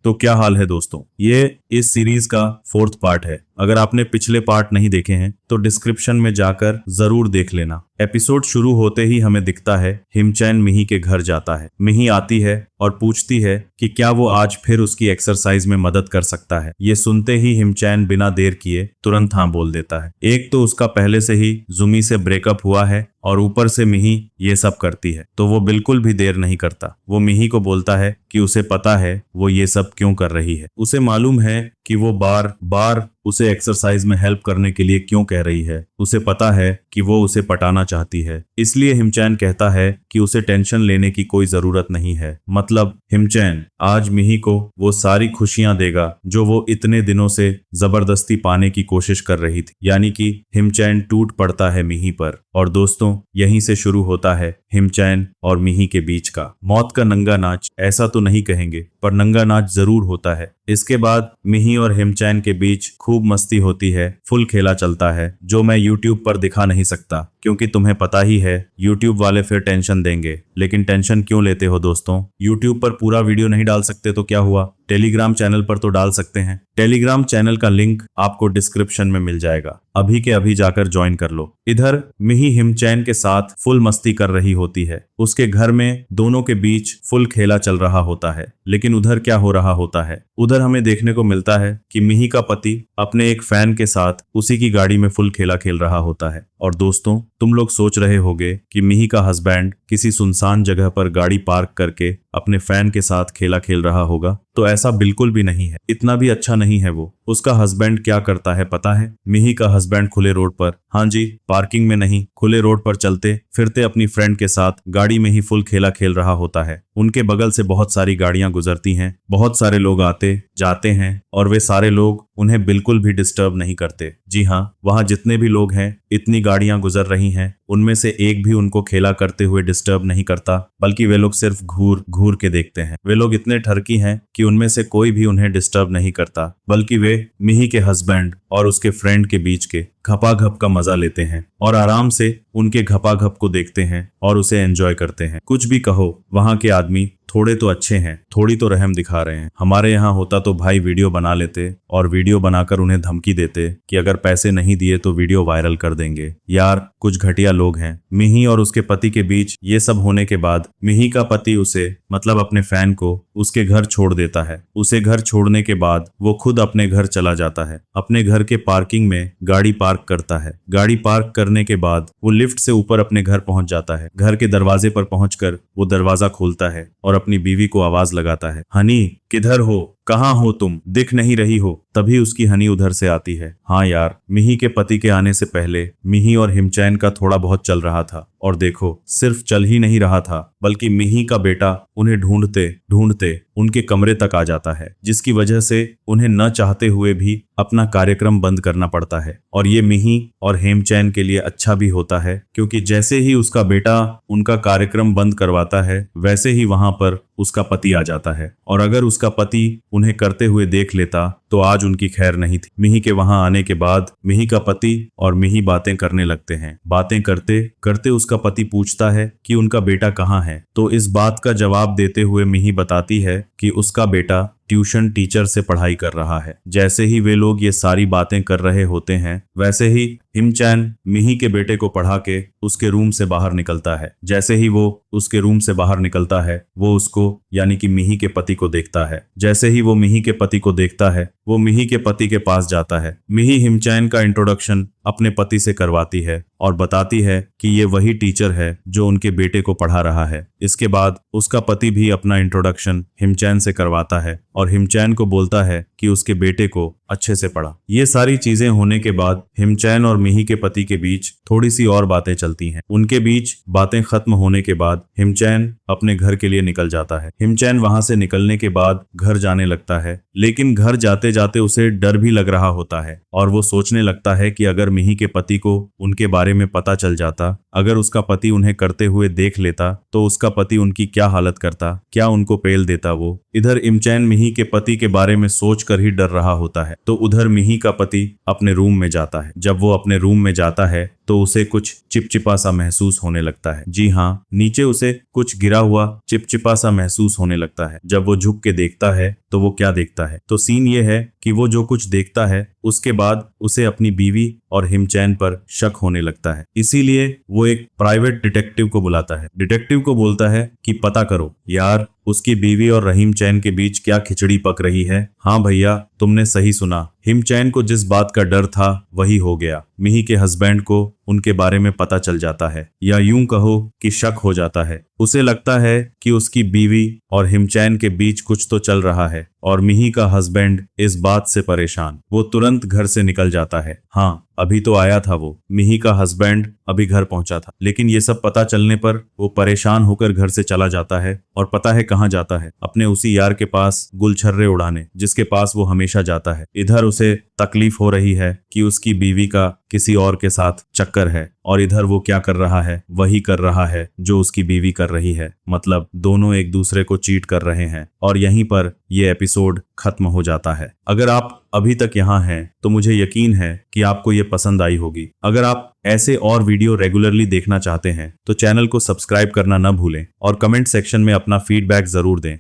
तो क्या हाल है दोस्तों। ये इस सीरीज का 4th पार्ट है। अगर आपने पिछले पार्ट नहीं देखे हैं तो डिस्क्रिप्शन में जाकर जरूर देख लेना। एपिसोड शुरू होते ही हमें दिखता है हिमचैन मिही के घर जाता है। मिही आती है और पूछती है कि क्या वो आज फिर उसकी एक्सरसाइज में मदद कर सकता है। ये सुनते ही हिमचैन बिना देर किए तुरंत हाँ बोल देता है। एक तो उसका पहले से ही जुमी से ब्रेकअप हुआ है और ऊपर से मिही ये सब करती है, तो वो बिल्कुल भी देर नहीं करता। वो मिही को बोलता है कि उसे पता है वो ये सब क्यों कर रही है। उसे मालूम है कि वो बार बार उसे एक्सरसाइज में हेल्प करने के लिए क्यों कह रही है। उसे पता है कि वो उसे पटाना चाहती है। इसलिए हिमचैन कहता है कि उसे टेंशन लेने की कोई जरूरत नहीं है। मतलब हिमचैन आज मिही को वो सारी खुशियां देगा जो वो इतने दिनों से जबरदस्ती पाने की कोशिश कर रही थी। यानी कि हिमचैन टूट पड़ता है मिही पर। और दोस्तों यहीं से शुरू होता है हिमचैन और मिही के बीच का मौत का नंगा नाच। ऐसा तो नहीं कहेंगे पर नंगा नाच जरूर होता है। इसके बाद मिही और हिमचैन के बीच खूब मस्ती होती है, फुल खेला चलता है जो मैं YouTube पर दिखा नहीं सकता क्योंकि तुम्हें पता ही है YouTube वाले फिर टेंशन देंगे। लेकिन टेंशन क्यों लेते हो दोस्तों, YouTube पर पूरा वीडियो नहीं डाल सकते तो क्या हुआ, टेलीग्राम चैनल पर तो डाल सकते हैं। टेलीग्राम चैनल का लिंक आपको डिस्क्रिप्शन में मिल जाएगा, अभी के अभी जाकर ज्वाइन कर लो। इधर मिही हिमचैन के साथ फुल मस्ती कर रही होती है। उसके घर में दोनों के बीच फुल खेला चल रहा होता है। लेकिन उधर क्या हो रहा होता है, उधर हमें देखने को मिलता है कि मिही का पति अपने एक फैन के साथ उसी की गाड़ी में फुल खेला खेल रहा होता है। और दोस्तों तुम लोग सोच रहे होगे कि मिही का हस्बैंड किसी सुनसान जगह पर गाड़ी पार्क करके अपने फैन के साथ खेला खेल रहा होगा, तो ऐसा बिल्कुल भी नहीं है। इतना भी अच्छा नहीं है वो। उसका हस्बैंड क्या करता है पता है, मिही का हस्बैंड खुले रोड पर, हाँ जी पार्किंग में नहीं, खुले रोड पर चलते फिरते अपनी फ्रेंड के साथ गाड़ी में ही फुल खेला खेल रहा होता है। उनके बगल से बहुत सारी गाड़ियां गुजरती हैं, बहुत सारे लोग आते जाते हैं और वे सारे लोग उन्हें बिल्कुल भी डिस्टर्ब नहीं करते। जी हाँ, वहाँ जितने भी लोग हैं, इतनी गाड़ियां गुजर रही हैं, उनमें से एक भी उनको खेला करते हुए डिस्टर्ब नहीं करता, बल्कि वे लोग सिर्फ घूर घूर के देखते हैं। वे लोग इतने ठरकी हैं कि उनमें से कोई भी उन्हें डिस्टर्ब नहीं करता, बल्कि वे मिही के हस्बैंड और उसके फ्रेंड के बीच के घपाघप का मजा लेते हैं और आराम से उनके घपाघप को देखते हैं और उसे एंजॉय करते हैं। कुछ भी कहो, वहाँ के आदमी थोड़े तो अच्छे हैं, थोड़ी तो रहम दिखा रहे हैं। हमारे यहाँ होता तो भाई वीडियो बना लेते और वीडियो बनाकर उन्हें धमकी देते कि अगर पैसे नहीं दिए तो वीडियो वायरल कर देंगे। यार कुछ घटिया लोग हैं। मिही और उसके पति के बीच ये सब होने के बाद मिही का पति उसे मतलब अपने फैन को उसके घर छोड़ देता है। उसे घर छोड़ने के बाद वो खुद अपने घर चला जाता है। अपने घर के पार्किंग में गाड़ी पार्क करता है। गाड़ी पार्क करने के बाद वो लिफ्ट से ऊपर अपने घर पहुंच जाता है। घर के दरवाजे पर पहुंचकर वो दरवाजा खोलता है और अपनी बीवी को आवाज लगाता है, हनी किधर हो, कहाँ हो तुम, दिख नहीं रही हो। तभी उसकी हनी उधर से आती है। हाँ यार, मिही के पति के आने से पहले मिही और हिमचैन का थोड़ा बहुत चल रहा था। और देखो सिर्फ चल ही नहीं रहा था, बल्कि मिही का बेटा उन्हें ढूंढते ढूंढते उनके कमरे तक आ जाता है, जिसकी वजह से उन्हें न चाहते हुए भी अपना कार्यक्रम बंद करना पड़ता है। और ये मिही और हेमचैन के लिए अच्छा भी होता है, क्योंकि जैसे ही उसका बेटा उनका कार्यक्रम बंद करवाता है, वैसे ही वहां पर उसका पति आ जाता है। और अगर उसका पति उन्हें करते हुए देख लेता तो आज उनकी खैर नहीं थी। मिही के वहां आने के बाद मिही का पति और मिही बातें करने लगते हैं। बातें करते करते उसका पति पूछता है कि उनका बेटा कहाँ है। तो इस बात का जवाब देते हुए मिही बताती है कि उसका बेटा ट्यूशन टीचर से पढ़ाई कर रहा है। जैसे ही वे लोग ये सारी बातें कर रहे होते हैं, वैसे ही हिमचैन मिही के बेटे को पढ़ा के उसके रूम से बाहर निकलता है। जैसे ही वो उसके रूम से बाहर निकलता है, वो उसको यानी कि मिही के पति को देखता है। जैसे ही वो मिही के पति को देखता है, वो मिही के पति के पास जाता है। मिही हिमचैन का इंट्रोडक्शन अपने पति से करवाती है और बताती है कि ये वही टीचर है जो उनके बेटे को पढ़ा रहा है। इसके बाद उसका पति भी अपना इंट्रोडक्शन हिमचैन से करवाता है और हिमचैन को बोलता है कि उसके बेटे को अच्छे से पढ़ा। ये सारी चीजें होने के बाद हिमचैन और मिही के पति के बीच थोड़ी सी और बातें चलती हैं। उनके बीच बातें खत्म होने के बाद हिमचैन अपने घर के लिए निकल जाता है। हिमचैन वहां से निकलने के बाद घर जाने लगता है, लेकिन घर जाते जाते उसे डर भी लग रहा होता है और वो सोचने लगता है कि अगर मिही के पति को उनके बारे में पता चल जाता, अगर उसका पति उन्हें करते हुए देख लेता, तो उसका पति उनकी क्या हालत करता, क्या उनको पेल देता वो। इधर हिमचैन मिही के पति के बारे में सोच कर ही डर रहा होता है। तो उधर मिही का पति अपने रूम में जाता है। जब वो अपने रूम में जाता है तो उसे कुछ चिपचिपा सा महसूस होने लगता है। जी हाँ, नीचे उसे कुछ गिरा हुआ चिपचिपा सा महसूस होने लगता है। जब वो झुक के देखता है तो वो क्या देखता है? तो सीन ये है कि वो जो कुछ देखता है उसके बाद उसे अपनी बीवी और हिमचैन पर शक होने लगता है। इसीलिए वो एक प्राइवेट डिटेक्टिव को बुलाता है। डिटेक्टिव को बोलता है कि पता करो यार, उसकी बीवी और रहीम चैन के बीच क्या खिचड़ी पक रही है। हाँ भैया, तुमने सही सुना। हिमचैन को जिस बात का डर था वही हो गया। मिही के हस्बैंड को उनके बारे में पता चल जाता है, या यूं कहो कि शक हो जाता है। उसे लगता है कि उसकी बीवी और हिमचैन के बीच कुछ तो चल रहा है और मिही का हस्बैंड इस बात से परेशान। वो तुरंत घर से निकल जाता है। हाँ, अभी तो आया था वो। मिही का हस्बैंड अभी घर पहुंचा था, लेकिन ये सब पता चलने पर वो परेशान होकर घर से चला जाता है। और पता है कहाँ जाता है? अपने उसी यार के पास गुलछर्रे उड़ाने, जिसके पास वो हमेशा जाता है। इधर उसे तकलीफ हो रही है कि उसकी बीवी का किसी और के साथ चक्कर है, और इधर वो क्या कर रहा है? वही कर रहा है जो उसकी बीवी कर रही है। मतलब दोनों एक दूसरे को चीट कर रहे हैं। और यहीं पर ये एपिसोड खत्म हो जाता है। अगर आप अभी तक यहाँ हैं तो मुझे यकीन है कि आपको ये पसंद आई होगी। अगर आप ऐसे और वीडियो रेगुलरली देखना चाहते हैं तो चैनल को सब्सक्राइब करना न भूलें और कमेंट सेक्शन में अपना फीडबैक जरूर दें।